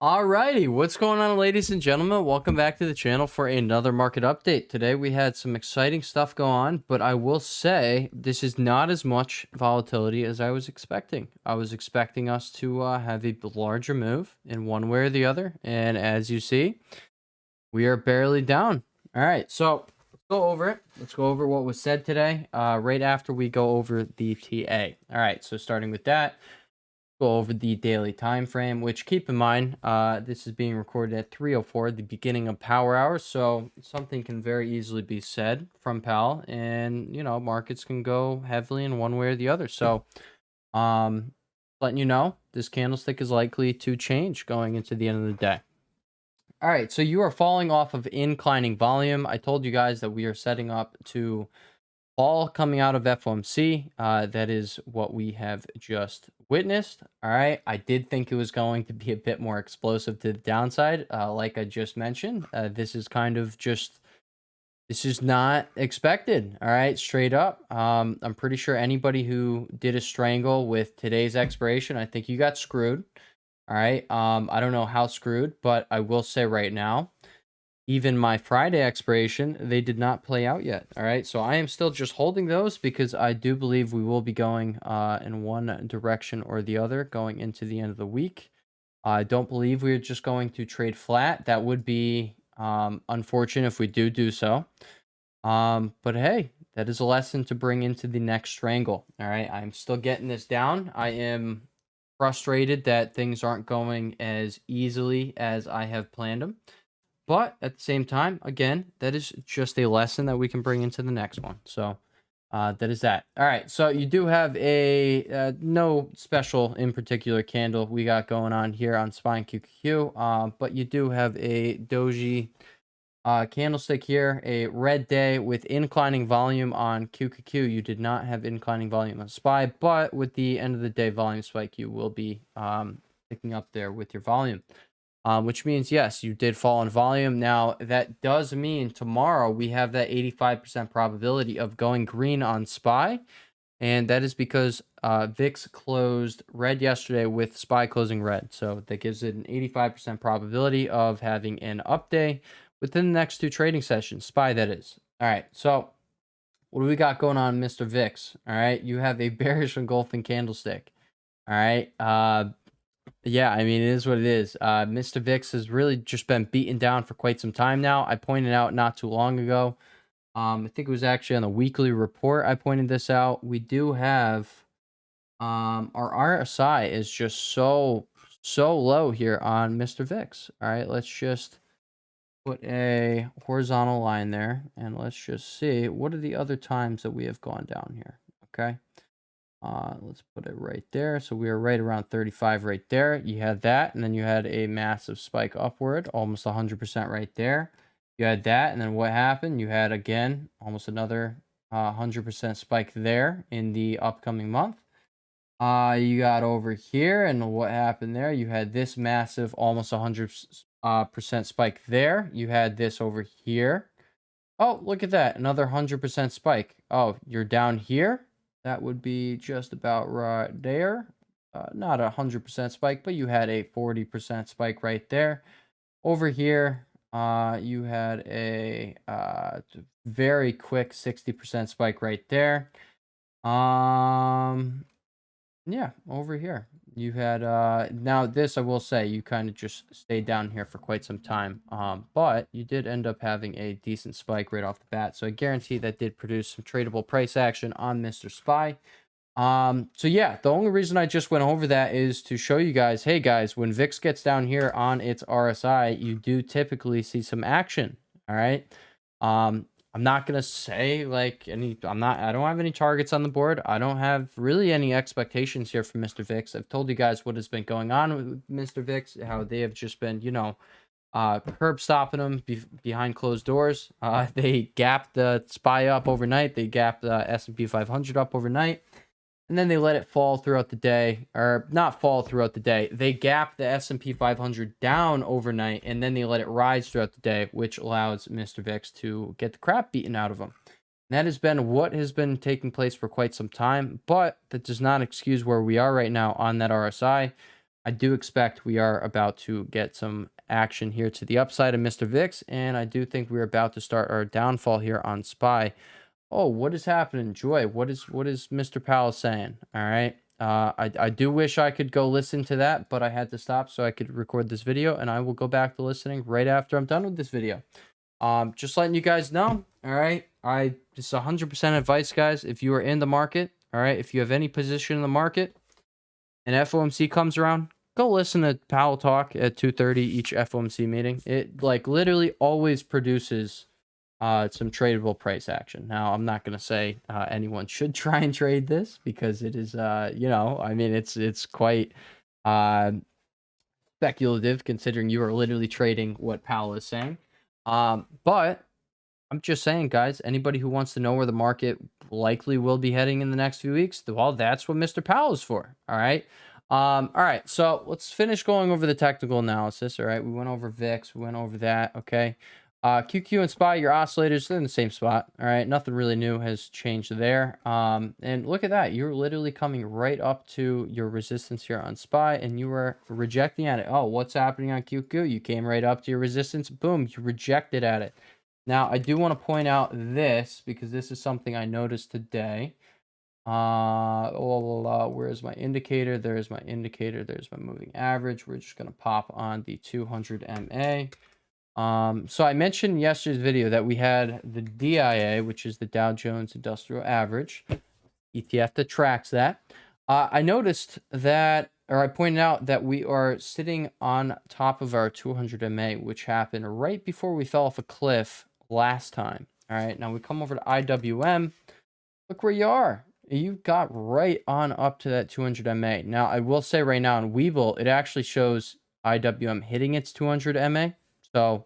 Alrighty, what's going on, ladies and gentlemen? Welcome back to the channel for another market update. Today we had some exciting stuff go on, but I will say this is not as much volatility as I was expecting. I was expecting us to have a larger move in one way or the other, and as you see, we are barely down. All right, so let's go over it. Let's go over what was said today, right after we go over the TA. All right, so starting with that. Go over the daily time frame, which keep in mind, this is being recorded at 3:04, the beginning of power hour, so something can very easily be said from Powell, and markets can go heavily in one way or the other. So letting you know, this candlestick is likely to change going into the end of the day. All right, so you are falling off of inclining volume. I told you guys that we are setting up to fall coming out of FOMC. That is what we have just witnessed. All right. I did think it was going to be a bit more explosive to the downside. Like I just mentioned, this is kind of just, this is not expected. All right. Straight up. I'm pretty sure anybody who did a strangle with today's expiration, I think you got screwed. All right. I don't know how screwed, but I will say right now, even my Friday expiration, they did not play out yet. All right. So I am still just holding those because I do believe we will be going in one direction or the other going into the end of the week. I don't believe we're just going to trade flat. That would be unfortunate if we do so. But hey, that is a lesson to bring into the next strangle. All right. I'm still getting this down. I am frustrated that things aren't going as easily as I have planned them. But at the same time, again, that is just a lesson that we can bring into the next one. So that is that. All right. So you do have a no special in particular candle we got going on here on SPY QQQ. But you do have a doji candlestick here, a red day with inclining volume on QQQ. You did not have inclining volume on SPY, but with the end of the day volume spike, you will be picking up there with your volume. Which means, yes, you did fall in volume. Now, that does mean tomorrow we have that 85% probability of going green on SPY. And that is because VIX closed red yesterday with SPY closing red. So that gives it an 85% probability of having an up day within the next two trading sessions. SPY, that is. All right. So what do we got going on, Mr. VIX? All right. You have a bearish engulfing candlestick. All right. Yeah, I mean, it is what it is. Mr. VIX has really just been beaten down for quite some time now. I pointed out not too long ago. I think it was actually on the weekly report I pointed this out. We do have our RSI is just so low here on Mr. VIX. All right, let's just put a horizontal line there, and let's just see what are the other times that we have gone down here. Okay. Let's put it right there. So we are right around 35 right there. You had that, and then you had a massive spike upward, almost 100% right there. You had that, and then what happened? You had, again, almost another 100% spike there in the upcoming month. You got over here, and what happened there? You had this massive, almost 100% spike there. You had this over here. Oh, look at that. Another 100% spike. Oh, you're down here? That would be just about right there. Not a 100% spike, but you had a 40% spike right there. Over here, you had a very quick 60% spike right there. Yeah, over here. You had, now this, I will say, you kind of just stayed down here for quite some time. But you did end up having a decent spike right off the bat. So I guarantee that did produce some tradable price action on Mr. SPY. So yeah, the only reason I just went over that is to show you guys, hey guys, when VIX gets down here on its RSI, you do typically see some action. All right. I'm not going to say like I don't have any targets on the board. I don't have really any expectations here from Mr. VIX. I've told you guys what has been going on with Mr. VIX, how they have just been, curb stopping them behind closed doors. They gapped the SPY up overnight. They gapped the S&P 500 up overnight. And then they let it fall throughout the day, or not fall throughout the day. They gapped the S&P 500 down overnight, and then they let it rise throughout the day, which allows Mr. VIX to get the crap beaten out of him. And that has been what has been taking place for quite some time, but that does not excuse where we are right now on that RSI. I do expect we are about to get some action here to the upside of Mr. VIX, and I do think we're about to start our downfall here on SPY. Oh, what is happening, Joy? What is Mr. Powell saying? All right. I do wish I could go listen to that, but I had to stop so I could record this video, and I will go back to listening right after I'm done with this video. Just letting you guys know. All right. This is 100% advice, guys. If you are in the market, all right, if you have any position in the market, and FOMC comes around, go listen to Powell talk at 2:30 each FOMC meeting. It like literally always produces some tradable price action. Now, I'm not going to say anyone should try and trade this because it is, I mean, it's quite speculative considering you are literally trading what Powell is saying. But I'm just saying, guys, anybody who wants to know where the market likely will be heading in the next few weeks, well, that's what Mr. Powell is for. All right. All right. So let's finish going over the technical analysis. All right. We went over VIX. We went over that. Okay. QQ and SPY, your oscillators, they're in the same spot. All right. Nothing really new has changed there. And look at that. You're literally coming right up to your resistance here on SPY, and you were rejecting at it. Oh, what's happening on QQ? You came right up to your resistance. Boom. You rejected at it. Now, I do want to point out this because this is something I noticed today. Where's my indicator? There's my indicator. There's my moving average. We're just going to pop on the 200 MA. So I mentioned yesterday's video that we had the DIA, which is the Dow Jones Industrial Average, ETF that tracks that. I noticed that, or I pointed out that we are sitting on top of our 200 MA, which happened right before we fell off a cliff last time. All right, now we come over to IWM. Look where you are. You got right on up to that 200 MA. Now, I will say right now in Webull, it actually shows IWM hitting its 200 MA. So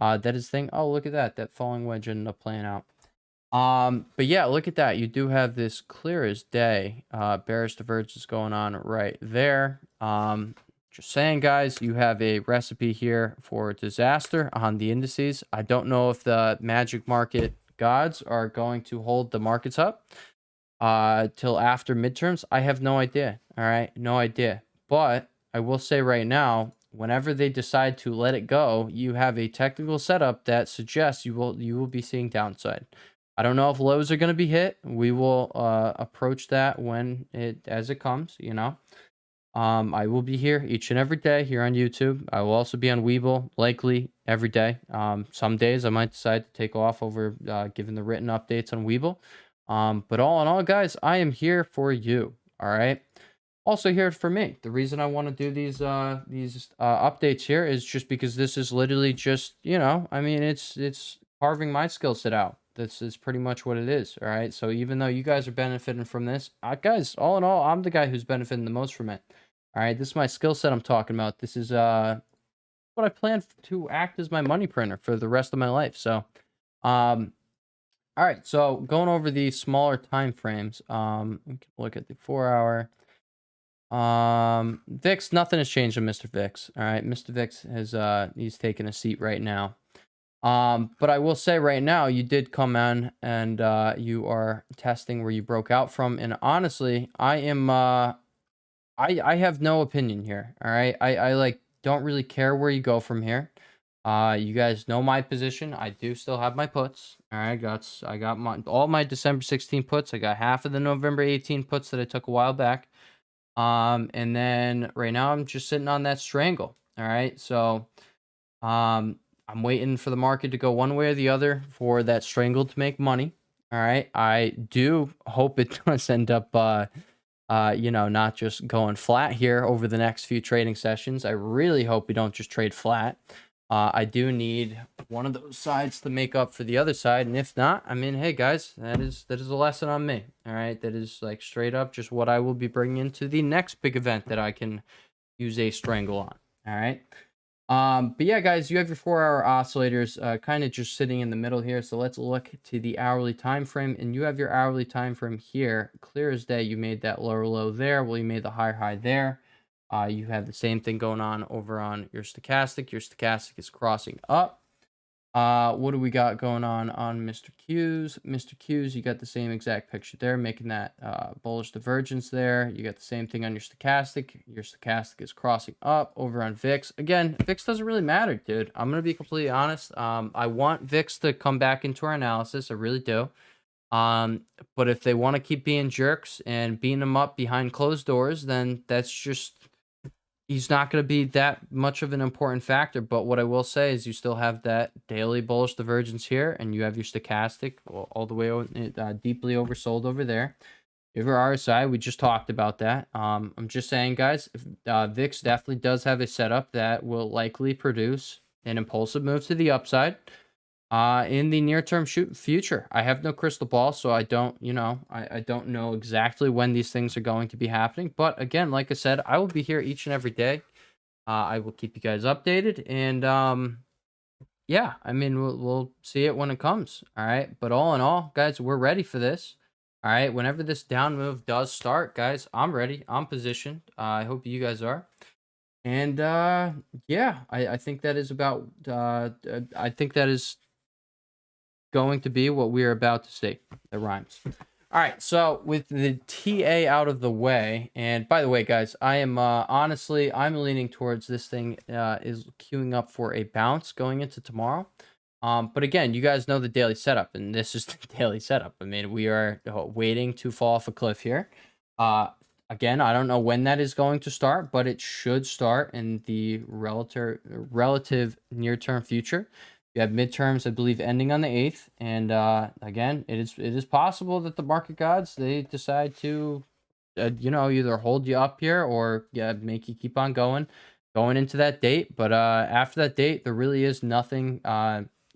that is the thing. Oh, look at that. That falling wedge ended up playing out. But yeah, look at that. You do have this clear as day bearish divergence going on right there. Just saying, guys, you have a recipe here for disaster on the indices. I don't know if the magic market gods are going to hold the markets up till after midterms. I have no idea. All right, no idea. But I will say right now, whenever they decide to let it go, you have a technical setup that suggests you will be seeing downside. I don't know if lows are going to be hit. We will approach that as it comes, you know. I will be here each and every day here on YouTube. I will also be on Webull, likely every day. Some days I might decide to take off over giving the written updates on Webull. But all in all, guys, I am here for you. All right. Also here for me. The reason I want to do these updates here is just because this is literally just, I mean, it's carving my skill set out. This is pretty much what it is. All right. So even though you guys are benefiting from this, guys, all in all, I'm the guy who's benefiting the most from it. All right. This is my skill set I'm talking about. This is what I plan to act as my money printer for the rest of my life. So, all right. So going over the smaller time frames, we can look at the 4 hour. VIX, nothing has changed on Mr. VIX. All right. Mr. VIX has, he's taking a seat right now. But I will say right now, you did come in and you are testing where you broke out from. And honestly, I am I have no opinion here. All right. I like don't really care where you go from here. You guys know my position. I do still have my puts. All right, I got all my December 16 puts. I got half of the November 18 puts that I took a while back. And then right now I'm just sitting on that strangle. All right. So I'm waiting for the market to go one way or the other for that strangle to make money. All right. I do hope it does end up, not just going flat here over the next few trading sessions. I really hope we don't just trade flat. I do need one of those sides to make up for the other side. And if not, I mean, hey, guys, that is a lesson on me. All right. That is like straight up just what I will be bringing into the next big event that I can use a strangle on. All right. But yeah, guys, you have your 4 hour oscillators kind of just sitting in the middle here. So let's look to the hourly time frame, and you have your hourly time frame here. Clear as day, you made that lower low there. Well, you made the higher high there. You have the same thing going on over on your stochastic. Your stochastic is crossing up. What do we got going on Mr. Q's? Mr. Q's, you got the same exact picture there, making that bullish divergence there. You got the same thing on your stochastic. Your stochastic is crossing up over on VIX. Again, VIX doesn't really matter, dude. I'm going to be completely honest. I want VIX to come back into our analysis. I really do. But if they want to keep being jerks and beating them up behind closed doors, then that's just, he's not going to be that much of an important factor. But what I will say is you still have that daily bullish divergence here, and you have your stochastic all the way deeply oversold over there. You have your RSI. We just talked about that. I'm just saying, guys, if, VIX definitely does have a setup that will likely produce an impulsive move to the upside in the near-term future. I have no crystal ball, so I don't, I don't know exactly when these things are going to be happening. But again, like I said, I will be here each and every day. I will keep you guys updated, and yeah, I mean, we'll see it when it comes. All right, but all in all, guys, we're ready for this. All right, whenever this down move does start, guys, I'm ready. I'm positioned. I hope you guys are. And yeah, I think that is about. I think that is going to be what we are about to see. It rhymes. All right, so with the TA out of the way, and by the way, guys, I am honestly, I'm leaning towards this thing is queuing up for a bounce going into tomorrow. But again, you guys know the daily setup, and this is the daily setup. I mean, we are waiting to fall off a cliff here. Again, I don't know when that is going to start, but it should start in the relative near-term future. You have midterms, I believe, ending on the 8th, and again, it is possible that the market gods, they decide to, either hold you up here or make you keep on going into that date. But after that date, there really is nothing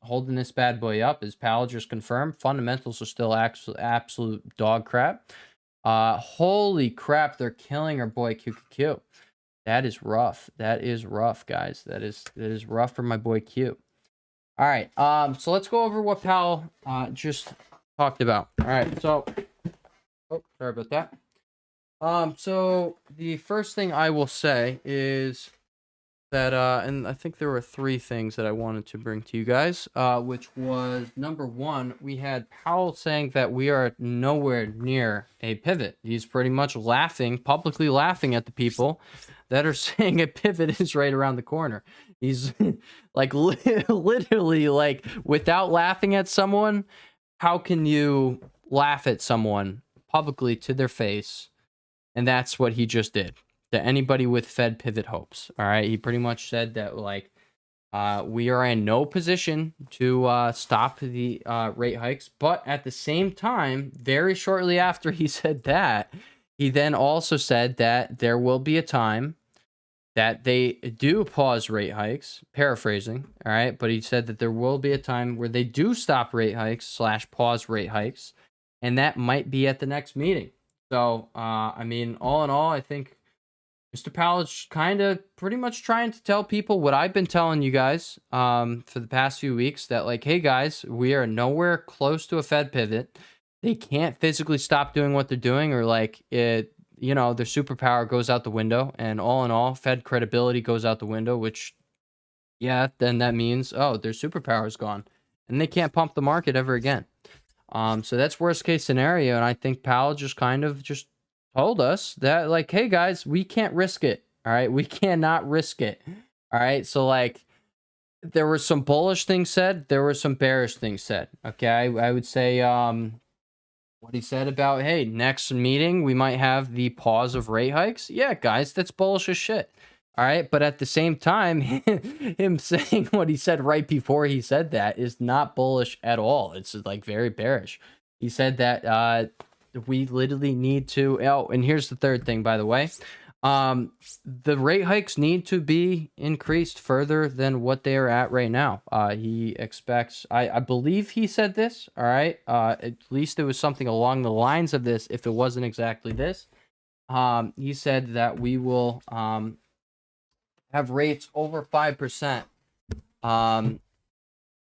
holding this bad boy up. As Powell just confirmed, fundamentals are still absolute dog crap. Holy crap, they're killing our boy QQQ. That is rough. That is rough, guys. That is rough for my boy Q. All right, so let's go over what Powell just talked about. All right, so, oh, sorry about that. So the first thing I will say is that, and I think there were 3 things that I wanted to bring to you guys, which was, number 1, we had Powell saying that we are nowhere near a pivot. He's pretty much publicly laughing at the people that are saying a pivot is right around the corner. He's like literally, like, without laughing at someone, how can you laugh at someone publicly to their face? And that's what he just did to anybody with Fed pivot hopes. All right, he pretty much said that, like, we are in no position to stop the rate hikes, but at the same time, very shortly after he said that, he then also said that there will be a time that they do pause rate hikes, paraphrasing, all right? But he said that there will be a time where they do stop rate hikes / pause rate hikes, and that might be at the next meeting. So, I mean, all in all, I think Mr. Powell is kind of pretty much trying to tell people what I've been telling you guys for the past few weeks, that, like, hey, guys, we are nowhere close to a Fed pivot. They can't physically stop doing what they're doing, or, like, their superpower goes out the window, and all in all, Fed credibility goes out the window, which, yeah, then that means, oh, their superpower is gone, and they can't pump the market ever again. So that's worst case scenario, and I think Powell just kind of just told us that, like, hey, guys, we can't risk it, all right? We cannot risk it, all right? So, like, there were some bullish things said, there were some bearish things said, okay? I would say, what he said about, hey, next meeting, we might have the pause of rate hikes. Yeah, guys, that's bullish as shit. All right. But at the same time, him saying what he said right before he said that is not bullish at all. It's, like, very bearish. He said that we literally need to, oh, and here's the third thing, by the way. The rate hikes need to be increased further than what they are at right now. He expects, I believe he said this, all right? At least it was something along the lines of this, if it wasn't exactly this. He said that we will have rates over 5%.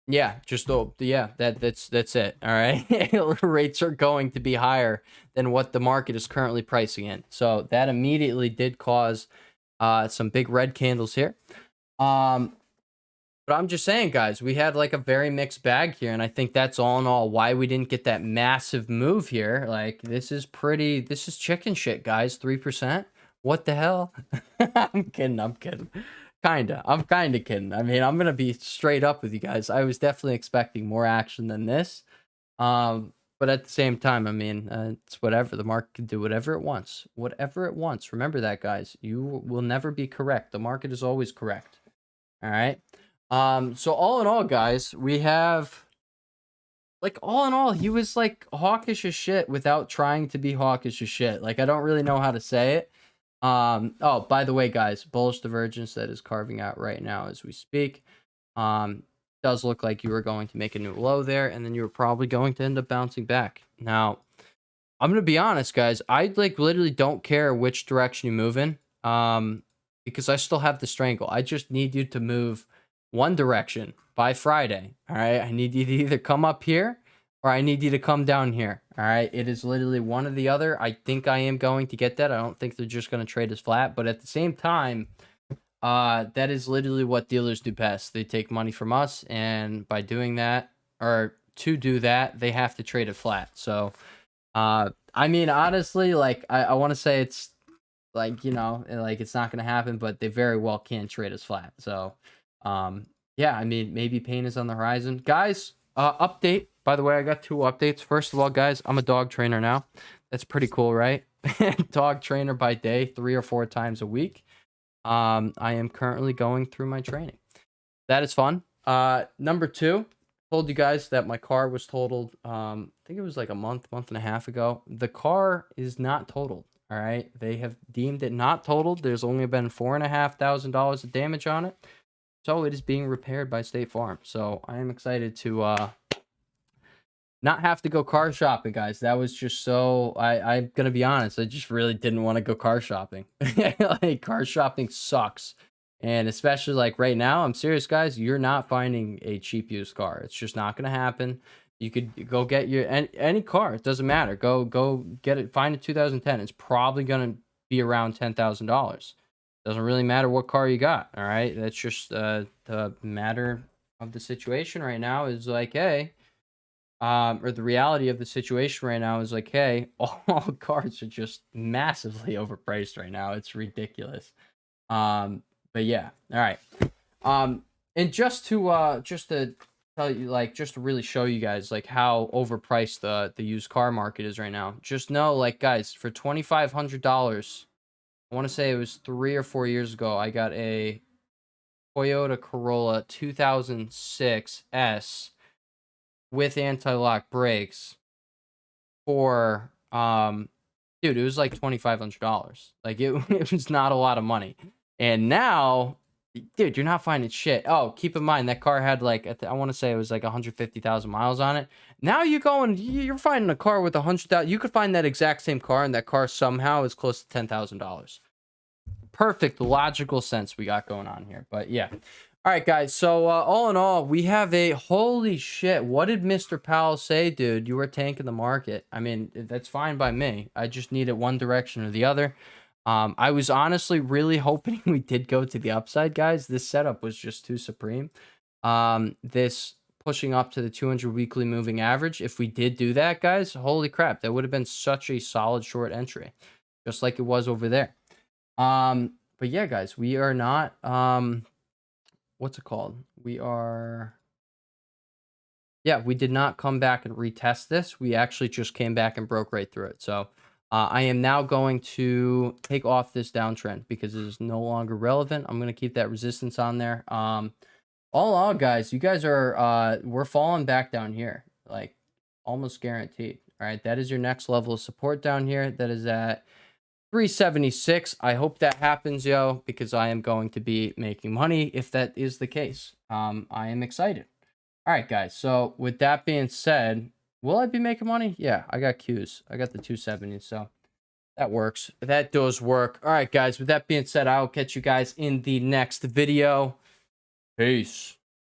Yeah, just that's it. All right. Rates are going to be higher than what the market is currently pricing in. So that immediately did cause some big red candles here. But I'm just saying, guys, we had like a very mixed bag here, and I think that's all in all why we didn't get that massive move here. Like, this is chicken shit, guys. 3%. What the hell? I'm kidding. I'm kidding. I'm kinda kidding. I mean, I'm gonna be straight up with you guys. I was definitely expecting more action than this. But at the same time, I mean, it's whatever. The market can do whatever it wants. Whatever it wants. Remember that, guys. You will never be correct. The market is always correct. All right. So all in all, guys, we have like all in all, he was like hawkish as shit without trying to be hawkish as shit. Like, I don't really know how to say it. Oh, by the way, guys, bullish divergence that is carving out right now as we speak. Does look like you were going to make a new low there, and then you were probably going to end up bouncing back. Now, I'm gonna be honest, guys. I like literally don't care which direction you move in, because I still have the strangle. I just need you to move one direction by Friday. All right, I need you to either come up here or I need you to come down here. All right, it is literally one or the other. I think I am going to get that. I don't think they're just going to trade us flat, but at the same time, that is literally what dealers do best. They take money from us, and by doing that, or to do that, they have to trade it flat. So, I mean, honestly, like, I want to say it's like, you know, like it's not going to happen, but they very well can trade us flat. So, yeah, I mean, maybe pain is on the horizon. Guys, update. By the way, I got 2 updates. First of all, guys, I'm a dog trainer now. That's pretty cool, right? Dog trainer by day, 3 or 4 times a week. I am currently going through my training. That is fun. Number 2, told you guys that my car was totaled. I think it was like a month and a half ago. The car is not totaled. All right, they have deemed it not totaled. There's only been $4,500 of damage on it, so it is being repaired by State Farm. So I am excited to not have to go car shopping, guys. That was just so. I'm gonna be honest. I just really didn't want to go car shopping. Like, car shopping sucks, and especially like right now. I'm serious, guys. You're not finding a cheap used car. It's just not gonna happen. You could go get your any car. It doesn't matter. Go get it. Find a 2010. It's probably gonna be around $10,000. Doesn't really matter what car you got. All right. That's just the matter of the situation right now. Is like, hey, or the reality of the situation right now is like, hey, all cars are just massively overpriced right now. It's ridiculous. But yeah. All right. And just to tell you, like, just to really show you guys like how overpriced the used car market is right now. Just know, like, guys, for $2,500, I want to say it was 3 or 4 years ago, I got a Toyota Corolla 2006 S with anti-lock brakes for dude, it was like $2,500. Like, it was not a lot of money. And now, dude, you're not finding shit. Oh, keep in mind that car had like, I want to say it was like 150,000 miles on it. Now you're finding a car with 100,000. You could find that exact same car, and that car somehow is close to $10,000. Perfect logical sense we got going on here. But yeah. All right, guys. So all in all, we have a holy shit. What did Mr. Powell say, dude? You were tanking the market. I mean, that's fine by me. I just need it one direction or the other. I was honestly really hoping we did go to the upside, guys. This setup was just too supreme. This pushing up to the 200 weekly moving average. If we did do that, guys, holy crap, that would have been such a solid short entry, just like it was over there. But yeah, guys, we are not, what's it called? We did not come back and retest this. We actually just came back and broke right through it. So, I am now going to take off this downtrend because it is no longer relevant. I'm going to keep that resistance on there. All in all, guys, you guys are, we're falling back down here, like almost guaranteed. All right. That is your next level of support down here. That is at 376. I hope that happens, yo, because I am going to be making money if that is the case. I am excited. All right, guys. So with that being said, will I be making money? Yeah, I got Qs. I got the 270, so that works. That does work. All right, guys. With that being said, I'll catch you guys in the next video. Peace.